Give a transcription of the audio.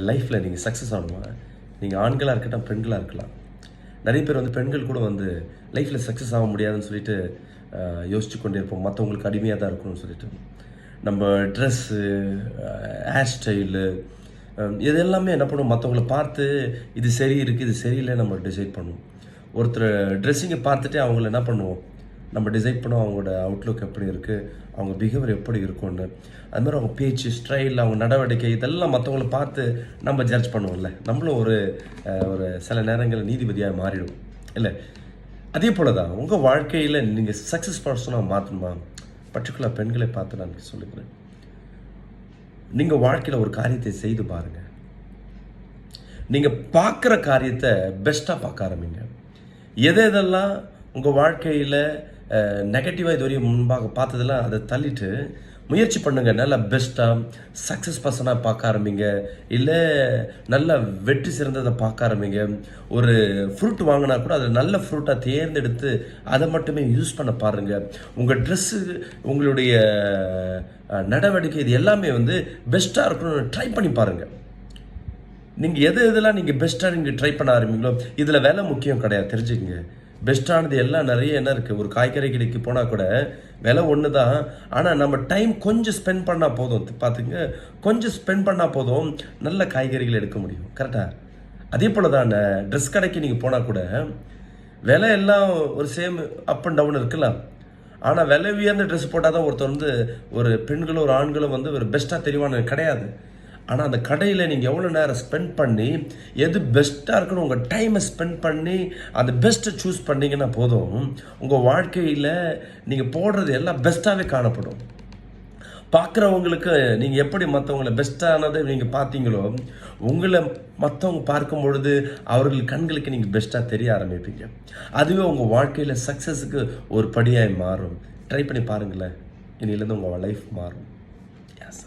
லைஃப்பில் நீங்கள் சக்ஸஸ் ஆகணுமா, நீங்கள் ஆண்களாக இருக்கட்டும் பெண்களாக இருக்கலாம். நிறைய பேர் வந்து பெண்கள் கூட வந்து லைஃப்பில் சக்ஸஸ் ஆக முடியாதுன்னு சொல்லிட்டு யோசிச்சு கொண்டே இருப்போம். மற்றவங்களுக்கு அடிமையாக தான் இருக்கணும்னு சொல்லிட்டு நம்ம ட்ரெஸ்ஸு, ஹேர் ஸ்டைலு, இது எல்லாமே என்ன பண்ணுவோம், மற்றவங்கள பார்த்து இது சரி இருக்குது இது சரியில்லை நம்ம டிசைட் பண்ணுவோம். ஒருத்தர் ட்ரெஸ்ஸிங்கை பார்த்துட்டு அவங்கள என்ன பண்ணுவோம், நம்ம டிசைட் பண்ணுவோம் அவங்களோட அவுட்லுக் எப்படி இருக்குது, அவங்க பிஹேவியர் எப்படி இருக்கும்னு. அது மாதிரி அவங்க பேச்சு, ஸ்டைல், அவங்க நடவடிக்கை இதெல்லாம் மற்றவங்கள பார்த்து நம்ம ஜட்ஜ் பண்ணுவோம்ல. நம்மளும் ஒரு ஒரு சில நேரங்களில் நீதிபதியாக மாறிடும் இல்லை. அதே போல் தான் உங்கள் வாழ்க்கையில் நீங்கள் சக்ஸஸ் பர்சனாக மாற்றணுமா, பர்டிகுலர் பெண்களை பார்த்து நான் சொல்லிக்கிறேன். நீங்கள் வாழ்க்கையில் ஒரு காரியத்தை செய்து பாருங்கள். நீங்கள் பார்க்குற காரியத்தை பெஸ்ட்டாக பார்க்க ஆரம்பிங்க. எதெல்லாம் உங்கள் வாழ்க்கையில் நெகட்டிவாக இதுவரையும் முன்பாக பார்த்ததெல்லாம் அதை தள்ளிட்டு முயற்சி பண்ணுங்கள். நல்லா பெஸ்ட்டாக சக்ஸஸ் பர்சனாக பார்க்க ஆரம்பிங்க. இல்லை நல்ல வெற்றி சிறந்ததை பார்க்க ஆரம்பிங்க. ஒரு ஃப்ரூட் வாங்கினா கூட அதை நல்ல ஃப்ரூட்டாக தேர்ந்தெடுத்து அதை மட்டுமே யூஸ் பண்ண பாருங்கள். உங்கள் ட்ரெஸ்ஸு, உங்களுடைய நடவடிக்கை, இது எல்லாமே வந்து பெஸ்ட்டாக இருக்கணும்னு ட்ரை பண்ணி பாருங்கள். நீங்கள் எதெல்லாம் நீங்கள் பெஸ்ட்டாக நீங்கள் ட்ரை பண்ண ஆரம்பிங்களோ இதில் விலை முக்கியம் கிடையாது, தெரிஞ்சுக்கங்க. பெஸ்ட்டானது எல்லாம் நிறைய என்ன இருக்குது, ஒரு காய்கறி கடைக்கு போனால் கூட விலை ஒன்று தான். ஆனால் நம்ம டைம் கொஞ்சம் ஸ்பெண்ட் பண்ணால் போதும், பார்த்துங்க, கொஞ்சம் ஸ்பெண்ட் பண்ணால் போதும் நல்ல காய்கறிகள் எடுக்க முடியும். கரெக்டாக அதே போல் தான் ட்ரெஸ் கடைக்கு நீங்கள் போனால் கூட விலை எல்லாம் ஒரு சேம் அப் அண்ட் டவுன் இருக்கலாம். ஆனால் விலை உயர்ந்த ட்ரெஸ் போட்டால் தான் ஒருத்தர் வந்து ஒரு பெண்களும் ஒரு ஆண்களும் வந்து ஒரு பெஸ்ட்டாக தெரிவானு கிடையாது. ஆனால் அந்த கடையில் நீங்கள் எவ்வளோ நேரம் ஸ்பெண்ட் பண்ணி எது பெஸ்ட்டாக இருக்கணும் உங்கள் டைமை ஸ்பெண்ட் பண்ணி அந்த பெஸ்ட்டை சூஸ் பண்ணிங்கன்னா போதும், உங்கள் வாழ்க்கையில் நீங்கள் போடுறது எல்லாம் பெஸ்ட்டாகவே காணப்படும். பார்க்குறவங்களுக்கு நீங்கள் எப்படி மற்றவங்கள பெஸ்ட்டானதை நீங்கள் பார்த்தீங்களோ உங்களை மற்றவங்க பார்க்கும் பொழுது அவர்கள் கண்களுக்கு நீங்கள் பெஸ்ட்டாக தெரிய ஆரம்பிப்பீங்க. அதுவே உங்கள் வாழ்க்கையில் சக்ஸஸுக்கு ஒரு படியாய் மாறும். ட்ரை பண்ணி பாருங்களேன், இனியிலேருந்து உங்கள் லைஃப் மாறும். எஸ்.